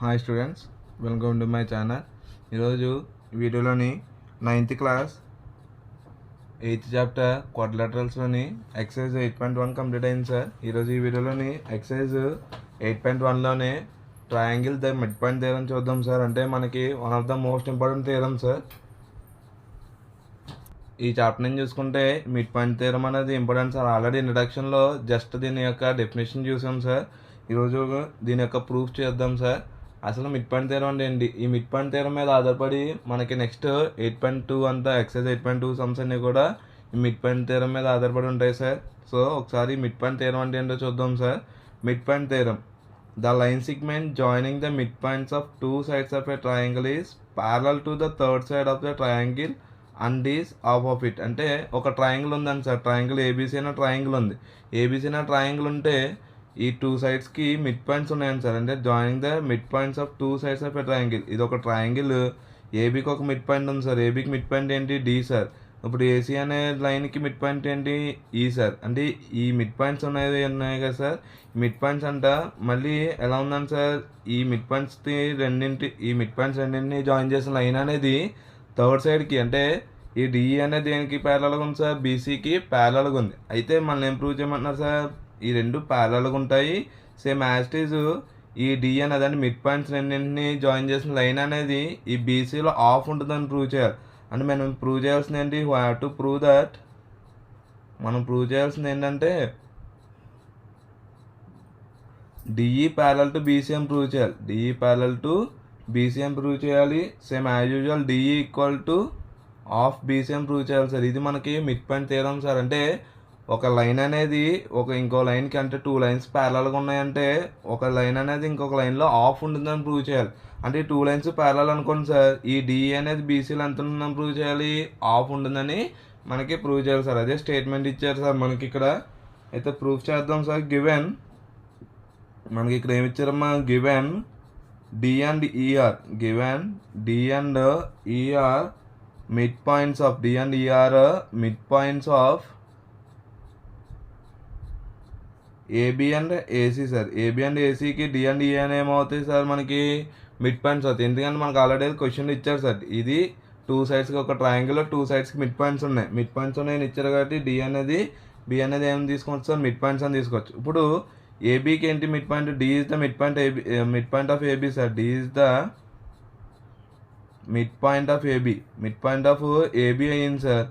Hi students, welcome to my channel. ఈరోజు వీడియోలోని 9th class 8th chapter క్వాడ్రిలేటరల్స్లోని exercise 8.1 complete అయింది సార్. ఈరోజు ఈ వీడియోలోని ఎక్సర్సైజ్ 8.1లోనే triangle the mid point theorem చూద్దాం సార్. అంటే మనకి one of the most important theorem sir. ఈ చాప్టర్ నుంచి చూసుకుంటే మిడ్ పాయింట్ థియరం అనేది ఇంపార్టెంట్ సార్. ఆల్రెడీ ఇంట్రడక్షన్లో జస్ట్ దీని యొక్క డెఫినేషన్ చూసాం సార్. ఈరోజు దీని యొక్క ప్రూఫ్ చేద్దాం సార్. అసలు మిడ్ పాయింట్ థియరం అంటే ఏంటి? ఈ మిడ్ పాయింట్ థియరం మీద ఆధారపడి మనకి నెక్స్ట్ 8.2 అంతా ఎక్సర్సైజ్ 8.2 సమ్స్ అన్నీ కూడా ఈ మిడ్ పాయింట్ థియరం మీద ఆధారపడి ఉంటాయి సార్. సో ఒకసారి మిడ్ పాయింట్ థియరం అంటే ఏంటో చూద్దాం sir. Mid point theorem, the line segment joining the mid points of two sides of a triangle is parallel to the third side of the triangle and is of of it. అంటే ఒక ట్రయాంగిల్ ఉందండి sir. Triangle ABC అనే triangle ఉంది. ABC అనే triangle ఉంటే ఈ two సైడ్స్కి మిడ్ పాయింట్స్ ఉన్నాయండి సార్. అంటే joining the mid points of two sides of a triangle. ఇది ఒక ట్రయాంగిల్, ఏబీకి ఒక మిడ్ పాయింట్ ఉంది సార్. ఏబీకి మిడ్ పాయింట్ ఏంటి? D sir. ఇప్పుడు ఏసీ అనే లైన్కి మిడ్ పాయింట్ ఏంటి? ఈ సార్. అంటే ఈ మిడ్ పాయింట్స్ ఉన్నాయి కదా సార్. మిడ్ పాయింట్స్ అంట మళ్ళీ ఎలా ఉందండి సార్, ఈ మిడ్ పాయింట్స్కి ఈ మిడ్ పాయింట్స్ రెండింటిని జాయిన్ చేసిన లైన్ అనేది థర్డ్ సైడ్కి, అంటే ఈ డిఈ అనేది దేనికి ప్యారలల్గా ఉంది సార్? బీసీకి ప్యారలల్గా ఉంది. అయితే మనల్ని ఏం ప్రూవ్ చేయమంటున్నారు సార్? ఈ రెండు ప్యారలల్గా ఉంటాయి. సేమ్ యాజ్ ఇట్ ఈజ్ ఈ డి అనేది అంటే మిడ్ పాయింట్స్ రెండింటిని జాయిన్ చేసిన లైన్ అనేది ఈ బీసీలో ఆఫ్ ఉంటుందని ప్రూవ్ చేయాలి. అంటే మనం ప్రూవ్ చేయాల్సింది ఏంటి? హ్యావ్ టు ప్రూవ్ దట్, మనం ప్రూవ్ చేయాల్సింది ఏంటంటే DE parallel to BCM prove చేయాలి. DE parallel to BCM prove చేయాలి. Same as usual DE equal to half BCM prove చేయాలి సార్. ఇది మనకి మిడ్ పాయింట్ థియరం సార్. అంటే ఒక లైన్ అనేది ఇంకో లైన్కి, అంటే టూ లైన్స్ ప్యారలల్గా ఉన్నాయంటే ఒక లైన్ అనేది ఇంకొక లైన్లో ఆఫ్ ఉంటుందని ప్రూవ్ చేయాలి. అంటే ఈ టూ లైన్స్ ప్యారలల్ అనుకోండి సార్. ఈ డిఈ అనేది బీసీలో ఎంత ఉంటుందని ప్రూవ్ చేయాలి? ఆఫ్ ఉంటుందని మనకి ప్రూవ్ చేయాలి సార్. అదే స్టేట్మెంట్ ఇచ్చారు సార్ మనకి ఇక్కడ. అయితే ప్రూఫ్ చేద్దాం సార్. గివెన్, మనకి ఇక్కడ ఏమి ఇచ్చారమ్మా? Given D and E are, given D and E are mid points of, D and E are mid points of AB and AC sir. AB and ఏసీకి డి అండ్ ఈ అని ఏమవుతాయి సార్? మనకి మిడ్ పాయింట్స్ అవుతాయి. ఎందుకంటే మనకు ఆల్రెడీ క్వశ్చన్ ఇచ్చారు sir. ఇది two సైడ్స్కి, ఒక ట్రయాంగిల్లో టూ సైడ్స్కి మిడ్ పాయింట్స్ ఉన్నాయి. మిడ్ పాయింట్స్ ఉన్నాయని ఇచ్చారు కాబట్టి డి అనేది, బి అనేది ఏమి తీసుకోవచ్చు సార్? మిడ్ పాయింట్స్ అని తీసుకోవచ్చు. ఇప్పుడు ఏబీకి ఏంటి mid point? D is the mid point AB, mid point of AB sir. D is the mid point of AB. Mid point of AB అయ్యింది సార్.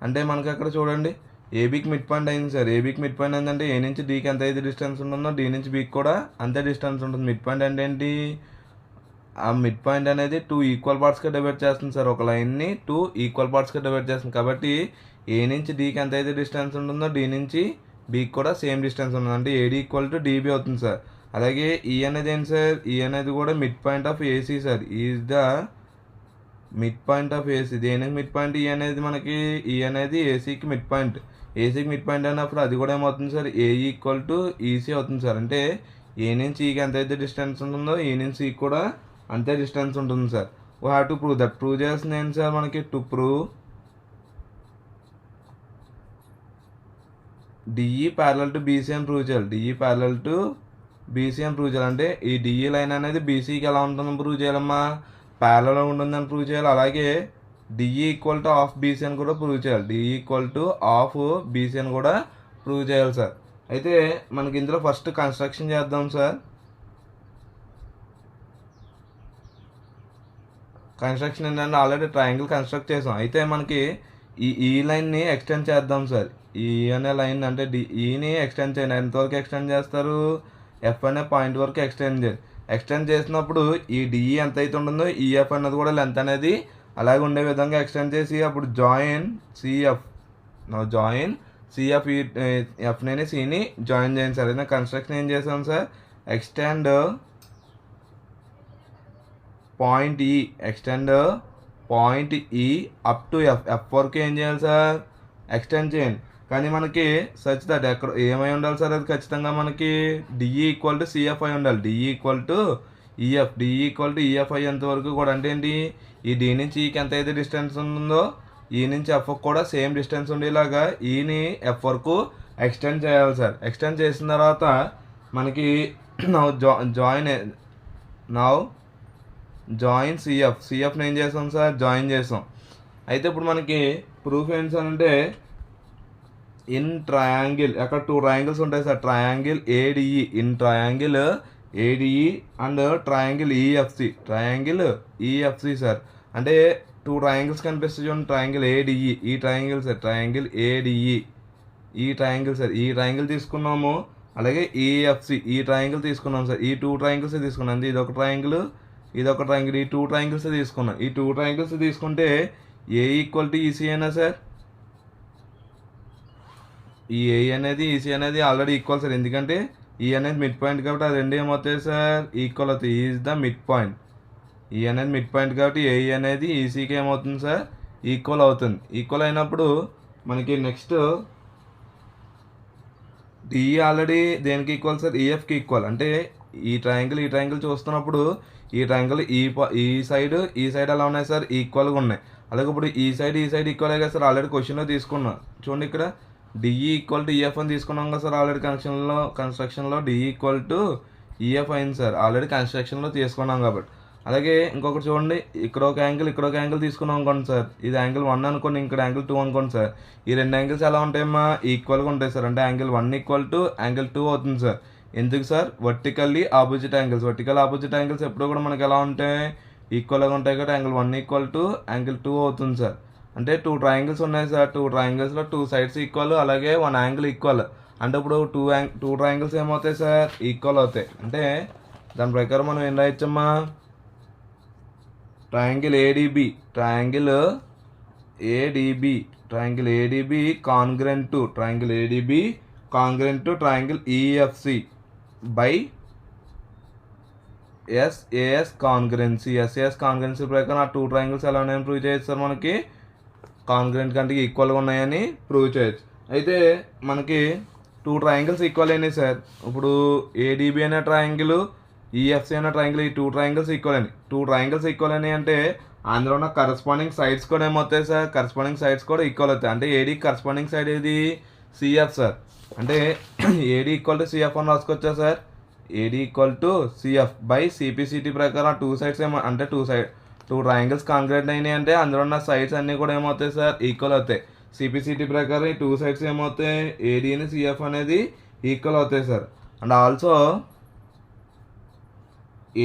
అంటే మనకి అక్కడ చూడండి, ఏబీకి మిడ్ పాయింట్ అయింది సార్. ఏబీకి మిడ్ పాయింట్ ఏంటంటే ఏ నుంచి డీకి ఎంత అయితే డిస్టెన్స్ ఉంటుందో డి నుంచి బీకి కూడా అంతే డిస్టెన్స్ ఉంటుంది. మిడ్ పాయింట్ అంటే ఏంటి? ఆ మిడ్ పాయింట్ అనేది టూ ఈక్వల్ పార్ట్స్గా డివైడ్ చేస్తుంది సార్. ఒక లైన్ని టూ ఈక్వల్ పార్ట్స్గా డివైడ్ చేస్తుంది. కాబట్టి ఏ నుంచి డీకి ఎంత అయితే డిస్టెన్స్ ఉంటుందో డి నుంచి బీకి కూడా సేమ్ డిస్టెన్స్ ఉంటుంది. అంటే ఏడీ ఈక్వల్ టు డీబీ అవుతుంది సార్. అలాగే ఈ అనేది ఏంటి సార్? ఈ అనేది కూడా mid point of AC sir. Is the mid point of AC. దేనికి మిడ్ పాయింట్? ఈ అనేది మనకి, ఈ అనేది ఏసీకి మిడ్ పాయింట్. ఏసీకి మిడ్ పాయింట్ అయినప్పుడు అది కూడా ఏమవుతుంది sir? AE equal to EC అవుతుంది సార్. అంటే ఏ నుంచి ఈకి ఎంత అయితే డిస్టెన్స్ ఉంటుందో ఈ నుంచి ఈకి కూడా అంతే డిస్టెన్స్ ఉంటుంది sir. We have to prove that. Prove చేస్తుంది ఏంటి సార్ మనకి? To prove DE parallel to BC అని ప్రూవ్ చేయాలి. డిఈ ప్యారలల్ టు బీసీ అని ప్రూవ్ చేయాలి. అంటే ఈ డిఈ లైన్ అనేది బీసీకి ఎలా ఉంటుందని ప్రూవ్ చేయాలమ్మా? ప్యారలల్ ఉంటుందని ప్రూవ్ చేయాలి. అలాగే DE equal to of BC అని కూడా ప్రూవ్ చేయాలి. DE equal to of BC అని కూడా ప్రూవ్ చేయాలి సార్. అయితే మనకి ఇందులో ఫస్ట్ కన్స్ట్రక్షన్ చేద్దాం సార్. కన్స్ట్రక్షన్ ఏంటంటే ఆల్రెడీ ట్రయాంగిల్ కన్స్ట్రక్ట్ చేసాం. అయితే మనకి ఈ లైన్ని ఎక్స్టెండ్ చేద్దాం సార్. ఈ అనే లైన్ అంటే ఈని ఎక్స్టెండ్ చేయండి. ఎంతవరకు ఎక్స్టెండ్ చేస్తారు? ఎఫ్ అనే పాయింట్ వరకు ఎక్స్టెండ్ చేయండి. ఎక్స్టెండ్ చేసినప్పుడు ఈ డిఈ ఎంత అయితే ఉంటుందో ఈఎఫ్ అన్నది కూడా లెంత్ అనేది అలాగే ఉండే విధంగా ఎక్స్టెండ్ చేసి అప్పుడు జాయిన్ సిఎఫ్, జాయిన్ సిఎఫ్, ఎఫ్ని సిని జాయిన్ చేయండి సార్. అయితే కన్స్ట్రక్షన్ ఏం చేసాం sir? Extend point E, extend point E up to F. F వరకు ఏం చేయాలి సార్? ఎక్స్టెండ్ చేయండి. కానీ మనకి సచ్ దట్ ఎక్కడ ఏమై ఉండాలి సార్? అది ఖచ్చితంగా మనకి డిఈ ఈక్వల్ టు సిఎఫ్ అయి ఉండాలి. DE equal to EF, DE equal to EF అయ్యేంత వరకు కూడా. అంటే ఏంటి? ఈ డి నుంచి ఈకి ఎంత అయితే డిస్టెన్స్ ఉంటుందో ఈ నుంచి ఎఫ్ కూడా సేమ్ డిస్టెన్స్ ఉండేలాగా ఈని ఎఫ్ వరకు ఎక్స్టెండ్ చేయాలి సార్. ఎక్స్టెండ్ చేసిన తర్వాత మనకి జాయిన్ నౌ జాయిన్ సిఎఫ్ని ఏం చేసాం సార్, జాయిన్ చేసాం. అయితే ఇప్పుడు మనకి ప్రూఫ్ ఏంటి సార్ అంటే ఇన్ ట్రయాంగిల్, అక్కడ 2 ట్రయాంగిల్స్ ఉంటాయి sir, triangle ADE, in triangle ADE and triangle EFC sir. అంటే 2 ట్రయాంగిల్స్ కనిపిస్తుంది చూడండి, ట్రయాంగిల్ ఏడిఈ, ఈ ట్రయాంగిల్ సార్, ట్రయాంగిల్ ఏడిఈ, ఈ ట్రయాంగిల్ సార్, ఈ ట్రయాంగిల్ తీసుకున్నాము. అలాగే ఈఎఫ్సి, ఈ ట్రయాంగిల్ తీసుకున్నాం సార్, ఈ 2 ట్రయాంగిల్స్ తీసుకున్నాం. ఇదొక ట్రయాంగిల్, ఇదొక ట్రయాంగిల్, ఈ 2 ట్రయాంగిల్స్ తీసుకున్నాం. ఈ 2 ట్రయాంగిల్స్ తీసుకుంటే ఏ ఈక్వల్ టు ఈసీ అయినా సార్, ఈ ఏ అనేది ఈసీ అనేది ఆల్రెడీ ఈక్వల్ సార్, ఎందుకంటే ఈ అనేది మిడ్ పాయింట్ కాబట్టి అది రెండు ఏమవుతాయి సార్, ఈక్వల్ అవుతాయి. ఈజ్ ద మిడ్ పాయింట్, ఈ అనేది మిడ్ పాయింట్ కాబట్టి ఏ అనేది ఈసీకి ఏమవుతుంది సార్, ఈక్వల్ అవుతుంది. ఈక్వల్ అయినప్పుడు మనకి నెక్స్ట్ డిఈ ఆల్రెడీ దేనికి ఈక్వల్ సార్, ఈఎఫ్కి ఈక్వల్. అంటే ఈ ట్రయాంగిల్ చూస్తున్నప్పుడు ఈ ట్రయాంగిల్ ఈ సైడ్ ఎలా ఉన్నాయి సార్, ఈక్వల్గా ఉన్నాయి. అలాగే ఇప్పుడు ఈ సైడ్ ఈక్వల్ కదా సార్, ఆల్రెడీ క్వశ్చన్లో తీసుకున్నాం చూడండి. ఇక్కడ డిఈ ఈక్వల్ టు ఈఎఫ్ అని తీసుకున్నాం కదా సార్, ఆల్రెడీ కన్స్ట్రక్షన్లో డిఈ ఈక్వల్ టు ఈఎఫ్ అయింది సార్, ఆల్రెడీ కన్స్ట్రక్షన్లో తీసుకున్నాం కాబట్టి. అలాగే ఇంకొకటి చూడండి, ఇక్కడ ఒక యాంగిల్ తీసుకున్నాం అనుకోండి సార్, ఇది యాంగిల్ 1 అనుకోండి, ఇక్కడ యాంగిల్ 2 అనుకోండి సార్. ఈ రెండు యాంగిల్స్ ఎలా ఉంటాయమ్మా, ఈక్వల్గా ఉంటాయి సార్. అంటే యాంగిల్ 1 ఈక్వల్ టు యాంగిల్ 2 అవుతుంది సార్. ఎందుకు సార్, వర్టికల్ ఆపోజిట్ యాంగిల్స్ ఎప్పుడు కూడా మనకి ఎలా ఉంటాయి, ఈక్వల్గా ఉంటాయి కాబట్టి యాంగిల్ 1 ఈక్వల్ టు యాంగిల్ 2 అవుతుంది సార్. అంటే 2 ట్రయాంగిల్స్ ఉన్నాయి సార్, 2 ట్రయాంగిల్స్లో 2 సైడ్స్ ఈక్వల్, అలాగే 1 యాంగిల్ ఈక్వల్. అంటే ఇప్పుడు 2 ట్రయాంగిల్స్ ఏమవుతాయి సార్, ఈక్వల్ అవుతాయి. అంటే దాని ప్రకారం మనం ఏం రాయొచ్చమ్మా, triangle ADB congruent to triangle EFC by SAS congruency ప్రకారం ఆ 2 ట్రయాంగిల్స్ ఎలా ఉన్నాయని ప్రూవ్ చేయొచ్చు సార్, మనకి కాంగ్రెంట్ కంటే ఈక్వల్గా ఉన్నాయని ప్రూవ్ చేయొచ్చు. అయితే మనకి 2 ట్రయాంగిల్స్ ఈక్వల్ అయినాయి సార్. ఇప్పుడు ఏడిబి అనే ట్రయాంగిల్, ఈఎఫ్సి అనే ట్రయాంగిల్, ఈ 2 ట్రయాంగిల్స్ ఈక్వల్ అయినాయి. 2 ట్రయాంగిల్స్ ఈక్వల్ అయినాయి అంటే అందులో ఉన్న కరస్పాండింగ్ సైడ్స్ కూడా ఏమవుతాయి సార్, కరస్పాండింగ్ సైడ్స్ కూడా ఈక్వల్ అవుతాయి. అంటే ఏడీ కరస్పాండింగ్ సైడ్ ఏది, సిఎఫ్ సార్. అంటే ఏడీ ఈక్వల్ టు సిఎఫ్ అని రాసుకోవచ్చా sir, AD equal to CF by CPCT ప్రకారం 2 సైడ్స్ ఏమో, అంటే 2 ట్రయాంగిల్స్ కాంగ్రెంట్ అయినాయి అంటే అందులో ఉన్న సైడ్స్ అన్నీ కూడా ఏమవుతాయి సార్, ఈక్వల్ అవుతాయి. సిపిసిటీ ప్రకారం ఈ 2 సైడ్స్ ఏమవుతాయి, ఏడీని సిఎఫ్ అనేది ఈక్వల్ అవుతాయి sir. And also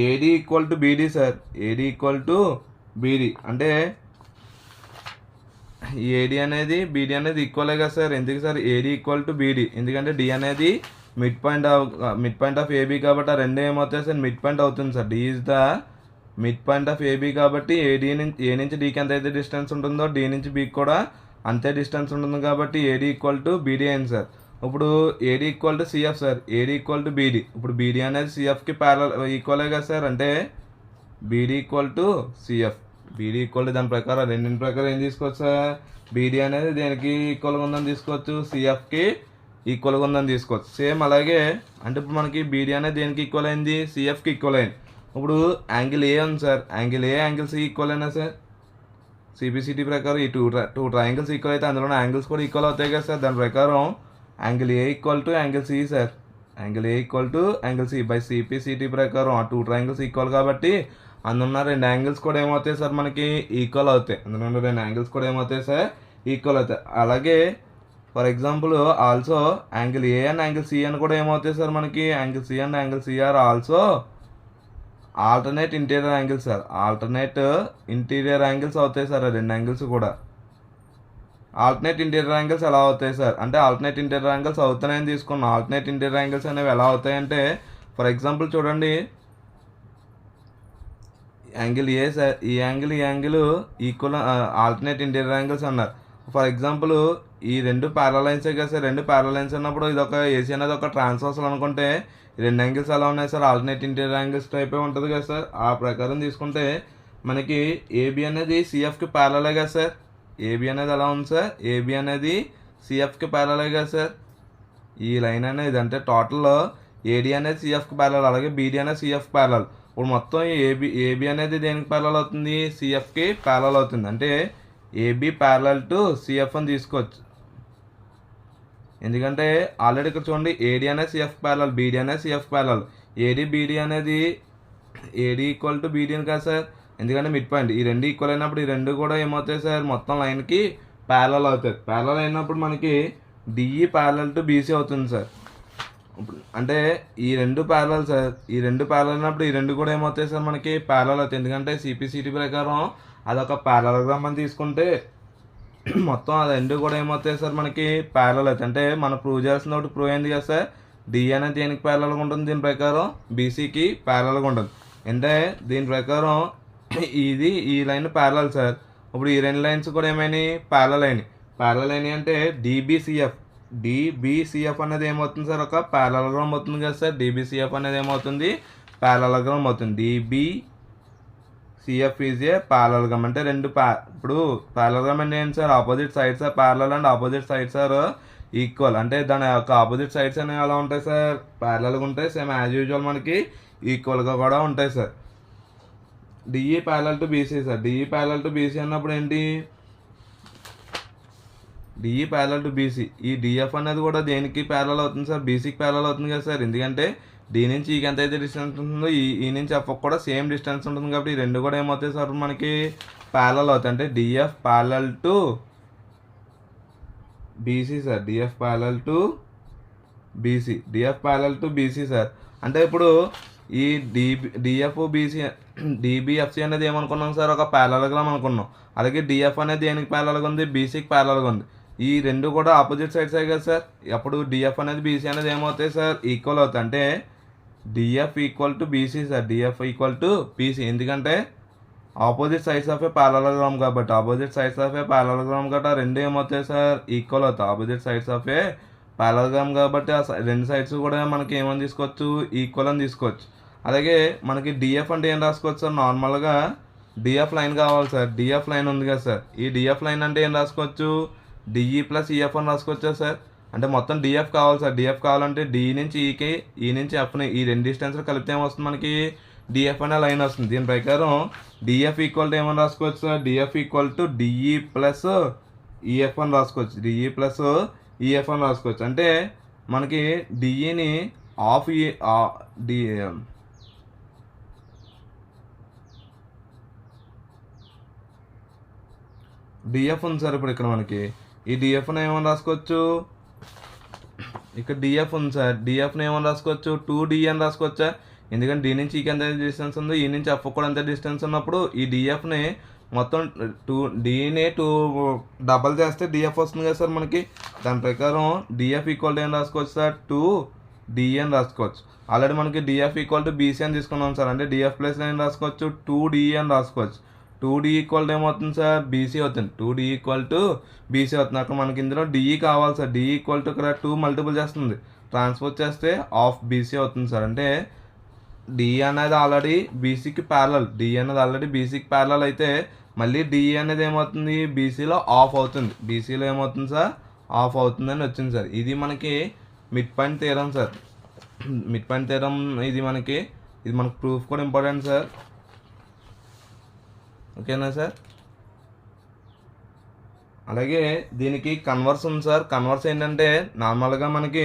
AD equal to beedi sir, AD equal to beedi. అంటే ఏడీ అనేది బీడీ అనేది ఈక్వలే కదా సార్. ఎందుకు sir, AD equal to beedi, ఎందుకంటే డి అనేది మిడ్ పాయింట్ ఆఫ్ ఏబీ కాబట్టి ఆ రెండు ఏమవుతాయి సార్, మిడ్ పాయింట్ అవుతుంది sir. D is the mid point of AB కాబట్టి ఏ నుంచి డీకి ఎంత అయితే డిస్టెన్స్ ఉంటుందో డి నుంచి బీకి కూడా అంతే డిస్టెన్స్ ఉంటుంది కాబట్టి ఏడీ ఈక్వల్ టు బీడీ అయింది సార్. ఇప్పుడు AD equal to CF sir, AD equal to BD. ఇప్పుడు బీడీ అనేది సిఎఫ్కి ఈక్వలే కదా సార్. అంటే BD equal to CF, BD equal to దాని ప్రకారం రెండింటి ప్రకారం ఏం తీసుకోవచ్చు సార్, బీడీ అనేది దేనికి ఈక్వల్గా ఉందని తీసుకోవచ్చు, సిఎఫ్కి ఈక్వల్గా ఉందని తీసుకోవచ్చు. సేమ్ అలాగే అంటే ఇప్పుడు మనకి బీడీ అనేది దేనికి ఈక్వల్ అయింది, సిఎఫ్కి ఈక్వల్ అయింది. ఇప్పుడు యాంగిల్ ఏ ఉంది sir, angle A angle C equal అయినా సార్, సిబిసిటీ ప్రకారం ఈ 2 ట్రయాంగిల్స్ ఈక్వల్ అయితే అందులో యాంగిల్స్ కూడా ఈక్వల్ అవుతాయి కదా సార్. దాని ప్రకారం angle A equal to angle C sir, angle A equal to angle C by CPCT ప్రకారం ఆ 2 ట్రయాంగిల్స్ ఈక్వల్ కాబట్టి అందులో 2 యాంగిల్స్ కూడా ఏమవుతాయి సార్, మనకి ఈక్వల్ అవుతాయి. అందులో 2 యాంగిల్స్ కూడా ఏమవుతాయి సార్, ఈక్వల్ అవుతాయి. అలాగే for example also angle A and angle C అని కూడా ఏమవుతాయి సార్, మనకి angle C and angle C are also alternate interior angles sir, alternate interior angles అవుతాయి సార్. ఆ 2 యాంగిల్స్ కూడా ఆల్టర్నేట్ ఇంటీరియర్ యాంగిల్స్ ఎలా అవుతాయి సార్, అంటే ఆల్టర్నేట్ ఇంటీరియర్ యాంగిల్స్ అవుతాయని తీసుకున్నాం. ఆల్టర్నేట్ ఇంటీరియర్ యాంగిల్స్ అనేవి ఎలా అవుతాయంటే ఫర్ ఎగ్జాంపుల్ చూడండి, యాంగిల్ ఏ సార్, ఈ angle equal alternate interior angles అన్నారు. ఫర్ ఎగ్జాంపుల్ ఈ 2 ప్యారలల్ లైన్సే కదా సార్, 2 ప్యారలల్ లైన్స్ అన్నప్పుడు ఇది ఒక ఏసీ అనేది ఒక ట్రాన్స్వర్సల్ అనుకుంటే 2 యాంగిల్స్ ఎలా ఉన్నాయి సార్, ఆల్టర్నేట్ ఇంటీరియర్ యాంగిల్స్ టైపే ఉంటుంది కదా సార్. ఆ ప్రకారం తీసుకుంటే మనకి ఏబి అనేది సిఎఫ్కి ప్యారలలే కదా సార్, ఏబి అనేది ఎలా ఉంది సార్, ఏబి అనేది సిఎఫ్కి ప్యారలలే కదా సార్. ఈ లైన్ అనేది అంటే టోటల్ ఏడి అనేది సిఎఫ్కి ప్యారలల్, అలాగే బీడీ అనేది సిఎఫ్ ప్యారలల్. ఇప్పుడు మొత్తం ఏబి అనేది దేనికి ప్యారలల్ అవుతుంది, సిఎఫ్కి ప్యారలల్ అవుతుంది. అంటే ఏబి ప్యారలల్ టు సిఎఫ్ అని తీసుకోవచ్చు. ఎందుకంటే ఆల్రెడీ ఇక్కడ చూడండి ఏడి అనేది సిఎఫ్ ప్యారలల్, బీడీ అనేది సిఎఫ్ ప్యారలల్. ఏడి బీడీ అనేది ఏడి ఈక్వల్ టు బీడీ అని కదా సార్, ఎందుకంటే మిడ్ పాయింట్ ఈ రెండు ఈక్వల్ అయినప్పుడు ఈ రెండు కూడా ఏమవుతాయి సార్, మొత్తం లైన్కి ప్యారలల్ అవుతాయి. ప్యారలల్ అయినప్పుడు మనకి డిఈ ప్యారలల్ టు బీసీ అవుతుంది సార్. అంటే ఈ రెండు ప్యారలల్ సార్, ఈ రెండు ప్యారలల్ అయినప్పుడు ఈ రెండు కూడా ఏమవుతాయి సార్, మనకి ప్యారలల్ అవుతాయి. ఎందుకంటే సిపిసిటీ ప్రకారం అదొక ప్యారలగ్రామ్ అని తీసుకుంటే మొత్తం అది రెండు కూడా ఏమవుతాయి సార్, మనకి ప్యారలల్ అవుతాయి. అంటే మనం ప్రూవ్ చేయాల్సిన ఒకటి ప్రూవ్ అయింది కదా సార్, డి అనేది దేనికి ప్యారలల్గా ఉంటుంది, దీని ప్రకారం బీసీకి ప్యారలల్గా ఉంటుంది. అంటే దీని ప్రకారం ఇది ఈ లైన్ ప్యారలల్ సార్. ఇప్పుడు ఈ రెండు లైన్స్ కూడా ఏమైనాయి, ప్యారలల్ అయినాయి. ప్యారలల్ అయినాయి అంటే డిబిసిఎఫ్ అనేది ఏమవుతుంది సార్, ఒక ప్యారలగ్రామ్ అవుతుంది కదా సార్. డిబిసిఎఫ్ అనేది ఏమవుతుంది, ప్యారలగ్రామ్ అవుతుంది. DBCF is a parallelogram. అంటే రెండు ఇప్పుడు ప్యారలగ్రామ్ అంటే ఏంటి sir, opposite sides are parallel and opposite sides are equal. అంటే దాని యొక్క ఆపోజిట్ సైడ్స్ అనేవి ఎలా ఉంటాయి సార్, ప్యారలల్గా ఉంటాయి. సేమ్ యాజ్ యూజువల్ మనకి ఈక్వల్గా కూడా ఉంటాయి sir. DE parallel to BC sir. DE parallel to BC అన్నప్పుడు ఏంటి, డిఈ ప్యారలల్ టు బీసీ. ఈ డిఎఫ్ అనేది కూడా దేనికి ప్యారలల్ అవుతుంది సార్, బీసీకి ప్యారలల్ అవుతుంది కదా సార్. ఎందుకంటే డి నుంచి ఈకి ఎంత అయితే డిస్టెన్స్ ఉంటుందో ఈ నుంచి ఎఫ్ కూడా సేమ్ డిస్టెన్స్ ఉంటుంది కాబట్టి ఈ రెండు కూడా ఏమవుతాయి సార్, మనకి ప్యారలల్ అవుతాయి. అంటే DF parallel to BC sir. DF parallel to BC, DF parallel to BC sir. అంటే ఇప్పుడు ఈ డిఎఫ్ బీసీ డిబిఎఫ్సి అనేది ఏమనుకున్నాం సార్, ఒక ప్యారలగ్రామ్ అనుకున్నాం. అలాగే డిఎఫ్ అనేది దేనికి ప్యారలల్గా ఉంది, బీసీకి ప్యారలల్గా ఉంది. ఈ రెండు కూడా ఆపోజిట్ సైడ్స్ అయ్యి కదా సార్. అప్పుడు డిఎఫ్ అనేది బీసీ అనేది ఏమవుతాయి సార్, ఈక్వల్ అవుతాయి. అంటే DF equal to BC sir. DF equal to BC, ఎందుకంటే opposite sides of a parallelogram కాబట్టి. Opposite sides of a parallelogram కాబట్టి రెండు ఏమవుతాయి సార్, ఈక్వల్ అవుతాయి. Opposite sides of a parallelogram కాబట్టి ఆ రెండు సైడ్స్ కూడా మనకి ఏమని తీసుకోవచ్చు, ఈక్వల్ అని తీసుకోవచ్చు. అలాగే మనకి డిఎఫ్ అంటే ఏం రాసుకోవచ్చు సార్, నార్మల్గా డిఎఫ్ లైన్ కావాలి సార్. డిఎఫ్ లైన్ ఉంది కదా సార్, ఈ డిఎఫ్ లైన్ అంటే ఏం రాసుకోవచ్చు, డిఈ ప్లస్ ఈఎఫ్ అని రాసుకోవచ్చా సార్. అంటే మొత్తం డిఎఫ్ కావాలి సార్. డిఎఫ్ కావాలంటే డి నుంచి ఈకి, ఈ నుంచి ఎఫ్ని, ఈ రెండు డిస్టెన్స్లు కలిపితే ఏమొస్తుంది మనకి, డిఎఫ్ అనే లైన్ వస్తుంది. దీని ప్రకారం డిఎఫ్ ఈక్వల్ టు ఏమని రాసుకోవచ్చు sir, DF equal to DE plus EF అని రాసుకోవచ్చు. డిఈ ప్లస్ ఈఎఫ్ అని రాసుకోవచ్చు. అంటే మనకి డిఈని ఆఫ్ డిఎఫ్ ఉంది సార్. ఇప్పుడు ఇక్కడ మనకి ఈ డిఎఫ్ని ఏమని రాసుకోవచ్చు, ఇక్కడ డిఎఫ్ ఉంది సార్. డిఎఫ్ని ఏమని రాసుకోవచ్చు, 2D అని రాసుకోవచ్చా, ఎందుకంటే డి నుంచి ఈకి ఎంత డిస్టెన్స్ ఉందో ఈ నుంచి ఎఫ్ కూడా ఎంత డిస్టెన్స్ ఉన్నప్పుడు ఈ డిఎఫ్ని మొత్తం డిని 2 డబల్ చేస్తే డిఎఫ్ వస్తుంది కదా సార్ మనకి. దాని ప్రకారం డిఎఫ్ ఈక్వల్ టు ఏం రాసుకోవచ్చు సార్, 2D అని రాసుకోవచ్చు. ఆల్రెడీ మనకి డిఎఫ్ ఈక్వల్ టు బీసీ అని తీసుకున్నాం సార్. అంటే డిఎఫ్ ప్లస్ ఏం రాసుకోవచ్చు, 2D అని రాసుకోవచ్చు. 2D ఈక్వల్ టు ఏమవుతుంది సార్, బీసీ అవుతుంది. 2D ఈక్వల్ టు బీసీ అవుతుంది. అక్కడ మనకి ఇందులో డిఈ కావాలి సార్. డిఈ ఈక్వల్ టు ఇక్కడ 2 మల్టిపుల్ చేస్తుంది, ట్రాన్స్పోజ్ చేస్తే ఆఫ్ బీసీ అవుతుంది సార్. అంటే డి అనేది ఆల్రెడీ బీసీకి ప్యారలల్, డి అనేది ఆల్రెడీ బీసీకి ప్యారలల్ అయితే మళ్ళీ డిఈ అనేది ఏమవుతుంది, బీసీలో ఆఫ్ అవుతుంది. బీసీలో ఏమవుతుంది సార్, ఆఫ్ అవుతుందని వచ్చింది సార్. ఇది మనకి mid point theorem sir. Mid point theorem ఇది మనకి ప్రూఫ్ కూడా ఇంపార్టెంట్ సార్. ఓకేనా సార్. అలాగే దీనికి కన్వర్స్ ఉంది సార్. కన్వర్స్ ఏంటంటే నార్మల్గా మనకి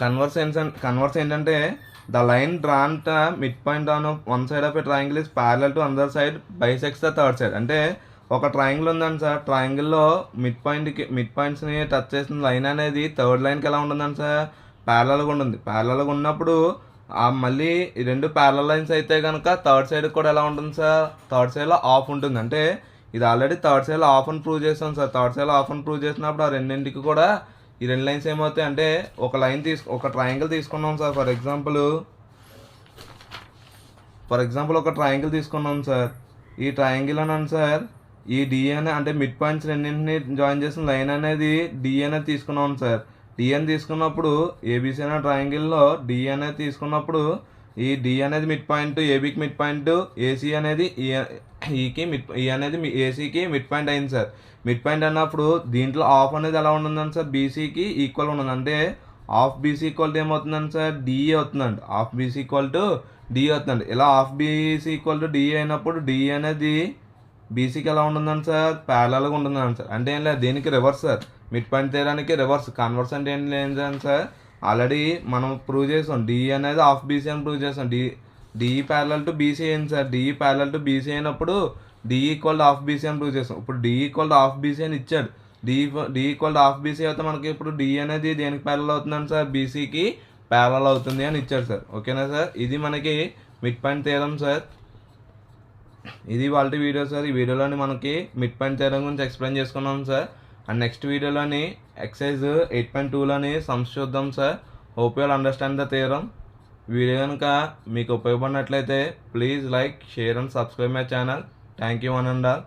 కన్వర్స్ ఏంటంటే the line drawn the mid point on one side of a triangle is parallel to another side bisects the third side. అంటే ఒక ట్రయాంగిల్ ఉందండి సార్. ట్రయాంగిల్లో మిడ్ పాయింట్స్ని టచ్ చేసిన లైన్ అనేది థర్డ్ లైన్కి ఎలా ఉంటుందండి సార్, ప్యారలల్గా ఉంటుంది. ప్యారలల్గా ఉన్నప్పుడు మళ్ళీ ఈ రెండు ప్యారలల్ లైన్స్ అయితే కనుక థర్డ్ సైడ్ కూడా ఎలా ఉంటుంది సార్, థర్డ్ సైడ్లో ఆఫ్ ఉంటుంది. అంటే ఇది ఆల్రెడీ థర్డ్ సైడ్లో ఆఫ్ అని ప్రూవ్ చేస్తాం సార్. థర్డ్ సైడ్లో ఆఫ్ అని ప్రూవ్ చేసినప్పుడు ఆ రెండింటికి కూడా ఈ రెండు లైన్స్ ఏమవుతాయి అంటే ఒక ట్రయాంగిల్ తీసుకున్నాం సార్. ఫర్ ఎగ్జాంపుల్ ఒక ట్రయాంగిల్ తీసుకున్నాం సార్. ఈ ట్రయాంగిల్ అన్నాను సార్, ఈ డి అంటే మిడ్ పాయింట్స్ రెండింటిని జాయిన్ చేసిన లైన్ అనేది డి అనేది తీసుకున్నాం సార్. డి అని తీసుకున్నప్పుడు ఏబీసీ అనే ట్రయాంగిల్లో డి అనేది తీసుకున్నప్పుడు ఈ డి అనేది మిడ్ పాయింట్, ఏబీకి మిడ్ పాయింట్, ఏసీ అనేది ఈ అనేది ఏసీకి మిడ్ పాయింట్ అయింది సార్. మిడ్ పాయింట్ అన్నప్పుడు దీంట్లో ఆఫ్ అనేది ఎలా ఉంటుందండి సార్, బీసీకి ఈక్వల్ ఉంటుంది. అంటే ఆఫ్ బీసీ ఈక్వల్ టు ఏమవుతుందండి సార్, డిఈ అవుతుందండి. Of BC equal to DE అవుతుందండి. ఇలా of BC equal to DE అయినప్పుడు డిఈ అనేది బీసీకి ఎలా ఉంటుందండి సార్, ప్యారలల్గా ఉంటుందండి సార్. అంటే ఏం లేదు, దీనికి రివర్స్ సార్. మిడ్ పాయింట్ తీయడానికి రివర్స్. కన్వర్స్ అంటే ఏం లేదండి సార్, ఆల్రెడీ మనం ప్రూవ్ చేసాం. డిఈ అనేది హాఫ్ బీసీ అని ప్రూవ్ చేసాం. డిఈ ప్యారలల్ టు బీసీ అయింది sir. DE parallel to BC అయినప్పుడు DE equal to half BC అని ప్రూవ్ చేసాం. ఇప్పుడు DE equal to half BC అని ఇచ్చాడు. DE equal to half BC అయితే మనకి ఇప్పుడు డిఈ అనేది దేనికి ప్యారలల్ అవుతుందని సార్, బీసీకి ప్యారలల్ అవుతుంది అని ఇచ్చాడు సార్. ఓకేనా సార్, ఇది మనకి మిడ్ పాయింట్ థియరం సార్. ఇది వాళ్ళ వీడియో సార్. ఈ వీడియోలోని మనకి మిడ్ పాయింట్ థియరం గురించి ఎక్స్ప్లెయిన్ చేసుకున్నాం సార్. అండ్ నెక్స్ట్ వీడియోలోని ఎక్సర్సైజ్ 8.2లోని సమ్స్ చూద్దాం sir. Hope you all understand the theorem. Video కనుక మీకు ఉపయోగపడినట్లయితే please like, share and subscribe my channel. Thank you one and all.